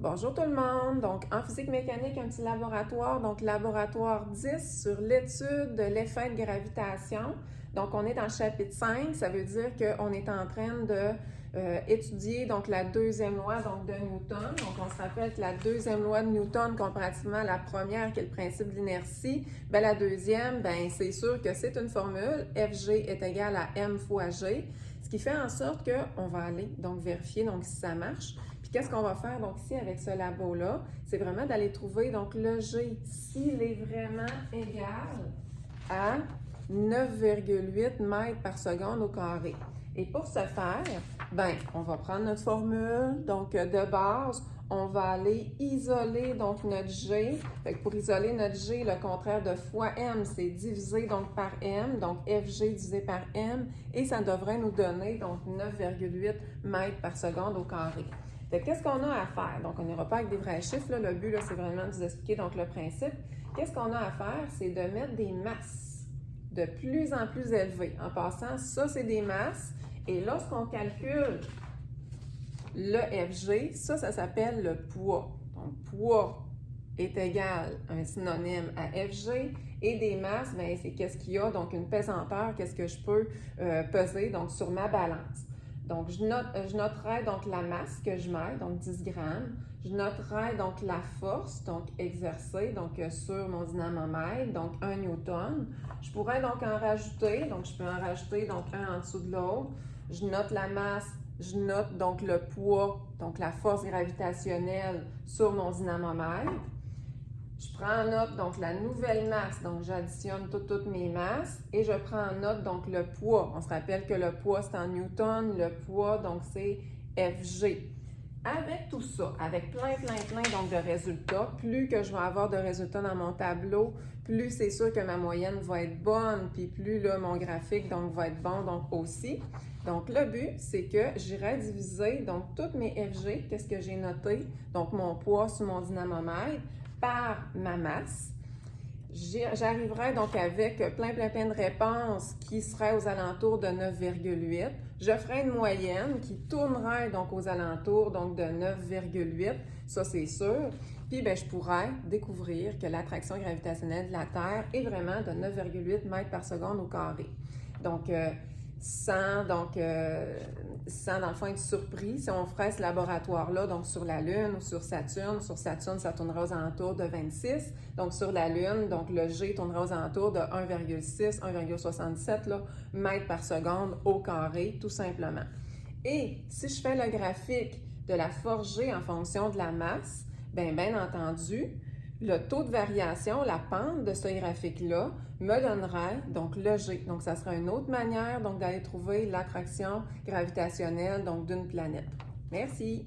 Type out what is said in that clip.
Bonjour tout le monde! Donc, en physique mécanique, un petit laboratoire, donc laboratoire 10 sur l'étude de l'effet de gravitation. Donc, on est dans le chapitre 5, ça veut dire qu'on est en train de étudier donc, la deuxième loi donc, de Newton. Donc, on se rappelle que la deuxième loi de Newton, comparativement à la première qui est le principe de l'inertie, bien, la deuxième, bien, c'est sûr que c'est une formule, Fg est égal à m fois g, ce qui fait en sorte qu'on va aller donc vérifier donc, si ça marche. Puis qu'est-ce qu'on va faire donc ici avec ce labo-là? C'est vraiment d'aller trouver donc le G s'il est vraiment égal à 9,8 mètres par seconde au carré. Et pour ce faire, ben, on va prendre notre formule donc de base, on va aller isoler donc notre G. Fait que pour isoler notre G, le contraire de fois M, c'est divisé donc par M, donc Fg divisé par M, et ça devrait nous donner donc 9,8 mètres par seconde au carré. Qu'est-ce qu'on a à faire? Donc, on n'ira pas avec des vrais chiffres. Là. Le but, là, c'est vraiment de vous expliquer donc, le principe. Qu'est-ce qu'on a à faire? C'est de mettre des masses de plus en plus élevées. En passant, ça, c'est des masses. Et lorsqu'on calcule le Fg, ça s'appelle le poids. Donc, poids est égal à un synonyme à Fg. Et des masses, bien, c'est qu'est-ce qu'il y a? Donc, une pesanteur, qu'est-ce que je peux peser donc, sur ma balance. Donc, je noterai donc la masse que je mets, donc 10 grammes. Je noterai donc la force, donc exercée, donc sur mon dynamomètre, donc 1 newton. Je pourrais donc en rajouter, donc je peux en rajouter donc un en dessous de l'autre. Je note la masse, je note donc le poids, donc la force gravitationnelle sur mon dynamomètre. Je prends en note donc la nouvelle masse, donc j'additionne toutes mes masses et je prends en note donc le poids. On se rappelle que le poids c'est en newton, le poids donc c'est Fg. Avec tout ça, avec plein donc de résultats, plus que je vais avoir de résultats dans mon tableau, plus c'est sûr que ma moyenne va être bonne, puis plus là, mon graphique donc va être bon donc aussi. Donc le but, c'est que j'irai diviser donc toutes mes Fg, qu'est-ce que j'ai noté, donc mon poids sur mon dynamomètre, par ma masse. J'arriverai donc avec plein de réponses qui seraient aux alentours de 9,8. Je ferai une moyenne qui tournerait donc aux alentours donc de 9,8, ça c'est sûr. Puis ben, je pourrais découvrir que l'attraction gravitationnelle de la Terre est vraiment de 9,8 mètres par seconde au carré. Donc, sans dans le fond être surpris, si on ferait ce laboratoire-là, donc sur la Lune ou sur Saturne, ça tournerait aux alentours de 26. Donc sur la Lune, donc le G tournerait aux alentours de 1,6, 1,67 mètres par seconde au carré, tout simplement. Et si je fais le graphique de la force G en fonction de la masse, bien entendu, le taux de variation, la pente de ce graphique-là, me donnerait donc le G. Donc, ça sera une autre manière donc d'aller trouver l'attraction gravitationnelle donc d'une planète. Merci!